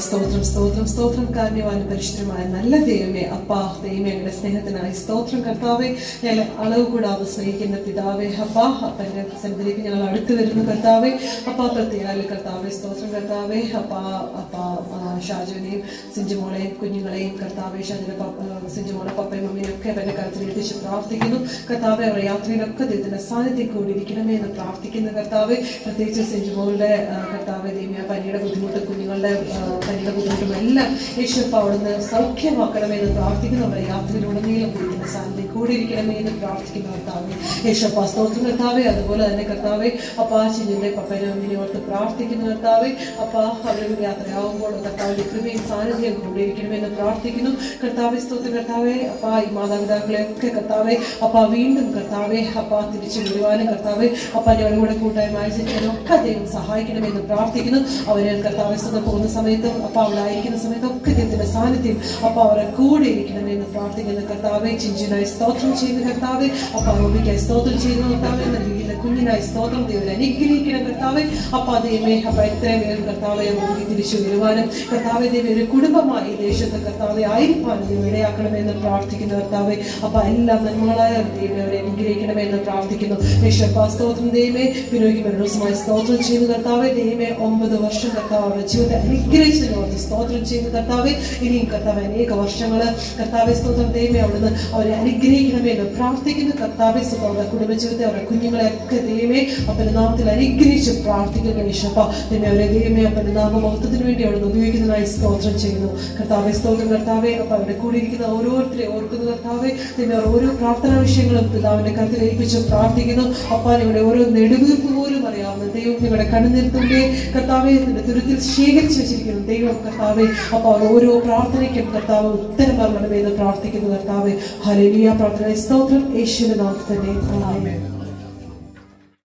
സ്തോത്രം സ്തോത്രം സ്തോത്രം. കാരണവാനും പരിശുദ്ധമായ നല്ല ദൈവമേ, അപ്പാ ദൈവമേ, ഞങ്ങളുടെ സ്നേഹത്തിനായി സ്തോത്രം. കർത്താവെ, ഞങ്ങളെ അളവ് കൂടാതെ സ്നേഹിക്കുന്ന പിതാവേ, അപ്പാ അപ്പൻ്റെ സന്നിധിയിലേക്ക് ഞങ്ങൾ അടുത്ത് വരുന്നു കർത്താവെ. അപ്പാ പ്രത്യേക കർത്താവെ സ്തോത്രം. കർത്താവെ, അപ്പാ ഷാജുവിനെയും സിഞ്ചുമോളെയും കുഞ്ഞുങ്ങളെയും കർത്താവെ, സിഞ്ചുമോളെ പപ്പയും മമ്മിയും ഒക്കെ അവരുടെ കരുത്തിൽ എത്തിച്ച് പ്രാർത്ഥിക്കുന്നു കർത്താവെ. അവരുടെ യാത്രയിലൊക്കെ ദൈവത്തിന്റെ സാന്നിധ്യം കൂടിയിരിക്കണമേ എന്ന് പ്രാർത്ഥിക്കുന്ന കർത്താവെ. പ്രത്യേകിച്ച് സിഞ്ചുമോളുടെ കർത്താവെ ദൈവമേ, പനിയുടെ ബുദ്ധിമുട്ടും കുഞ്ഞുങ്ങളുടെ പനിയുടെ ബുദ്ധിമുട്ടും എല്ലാം യേശുപ്പ അവിടുന്ന് സൗഖ്യമാക്കണമേ എന്ന് പ്രാർത്ഥിക്കുന്നു. അവരുടെ യാത്രയിലുടനീളം ദൈവത്തിന്റെ സാന്നിധ്യം കൂടിയിരിക്കണമേ എന്ന് പ്രാർത്ഥിക്കുന്ന കർത്താവെ. യേശുപ്പ സ്തോത്രം കർത്താവെ. അതുപോലെ തന്നെ കർത്താവെ, അപ്പാ ചിഞ്ഞിന്റെ പപ്പനും അമ്മിനെ ഓർത്ത് പ്രാർത്ഥിക്കുന്ന കർത്താവെ. അപ്പാ അവരും യാത്രയാവുമ്പോൾ കർത്താവിന്റെ കൃപയും സാന്നിധ്യം കൂടിയിരിക്കണമെന്ന് പ്രാർത്ഥിക്കുന്നു കർത്താവെ. സ്തോത്രം കർത്താവെ. അപ്പാ ഈ മാതാപിതാക്കളെ ഒക്കെ കർത്താവെ, അപ്പാ വീണ്ടും കർത്താവെ, അപ്പാ തിരിച്ചു വരുവാനും കർത്താവെ, അപ്പാ ഞങ്ങളുടെ കൂടെ കൂട്ടായ്മ ഒക്കെ ദൈവം സഹായിക്കണമെന്ന് പ്രാർത്ഥിക്കുന്നു. അവര് കർത്താവെ സ്വന്തം പോകുന്ന സമയത്തും അപ്പാ അവിടെ ആയിരിക്കുന്ന സമയത്തും ഒക്കെ ദൈവത്തിന്റെ സാന്നിധ്യം അപ്പാ അവരെ കൂടെ ഇരിക്കണമെന്ന് പ്രാർത്ഥിക്കുന്ന കർത്താവെ. ചിഞ്ചിനായി സ്തോത്രം ചെയ്യുന്ന കർത്താവെ, അപ്പാ റോബിക്കായി സ്തോത്രം ചെയ്യുന്ന കർത്താവെ. നൽകിയിരുന്ന കുഞ്ഞിനായി സ്തോത്രം. ദൈവം അനുഗ്രഹിക്കണം കർത്താവെ. അപ്പാ ദൈവമേ, അപ്പ എത്രയും വേഗം കർത്താവെ തിരിച്ചു വരുവാനും കർത്താവെ ദൈവം ഒരു കുടുംബമായി ദേശത്ത് കർത്താവെ ആയിരിക്കാനും ദൈവം ഇടയാക്കണമെന്ന് പ്രാർത്ഥിക്കുന്ന കർത്താവെ. അപ്പൊ എല്ലാ നന്മകളായ ദൈവം അവരെ അനുഗ്രഹിക്കണമെന്ന് പ്രാർത്ഥിക്കുന്നു. യേശുപ്പ സ്തോത്രം. ദൈവമേ, വിനോയ്ക്ക് മരണവുമായി സ്തോത്രം ചെയ്യുന്ന കർത്താവെ. ദൈവമേ, 9 വർഷം കർത്താവ് അവരുടെ ജീവിതത്തെ അനുഗ്രഹിച്ചതിനോർത്ത് സ്തോത്രം ചെയ്യുന്ന കർത്താവെ. ഇനിയും കർത്താവ് അനേക വർഷങ്ങള് കർത്താവെ സ്തോത്രം. ദൈവമേ, അവിടുന്ന് അവരെ അനുഗ്രഹിക്കണമെന്ന് പ്രാർത്ഥിക്കുന്നു കർത്താവെ. സ്തോത്രം. അവരുടെ കുടുംബജീവിതത്തെ അവരുടെ കുഞ്ഞുങ്ങളെ ഒക്കെ ദൈവമേ അപ്പന്റെ നാമത്തിൽ അനുഗ്രഹിച്ച് പ്രാർത്ഥിക്കുന്നു. യേശുപ്പ ദൈവമേ, അവരെ ദൈവമേ അപ്പന്റെ നാമമഹത്വത്തിന് വേണ്ടി അവിടുന്ന് ഉപയോഗിക്കുന്നതായി സ്തോത്രം ചെയ്യുന്നു കർത്താവെ. സ്തോത്രം കർത്താവെ. അപ്പൊ അവിടെ കൂടിയിരിക്കുന്ന ഓരോരുത്തരെ ഓർക്കുന്ന കർത്താവെ. ദൈവമേ, ഓരോ പ്രാർത്ഥനാ വിഷയങ്ങളും പിതാവിന്റെ കരുത്തിൽ ഏൽപ്പിച്ച് പ്രാർത്ഥിക്കുന്നു. അപ്പാ നിങ്ങളുടെ ഓരോ നെടുവീർപ്പ് പോലും അറിയാവുന്ന ദൈവം നിങ്ങളുടെ കണ്ണുനീർത്തുണ്ടേ കർത്താവെ നിന്റെ തുരുത്തിൽ ശേഖരിച്ചു വെച്ചിരിക്കുന്നു ദൈവം കർത്താവെ. അപ്പൊ ഓരോ പ്രാർത്ഥനയ്ക്കും കർത്താവ് ഉത്തരം പറയണമെന്ന് പ്രാർത്ഥിക്കുന്നു കർത്താവെ. ഹല്ലേലൂയ. പ്രാർത്ഥന സ്തോത്രം യേശുവിന്റെ നാമത്തിൽ തന്നെ. ആമേൻ.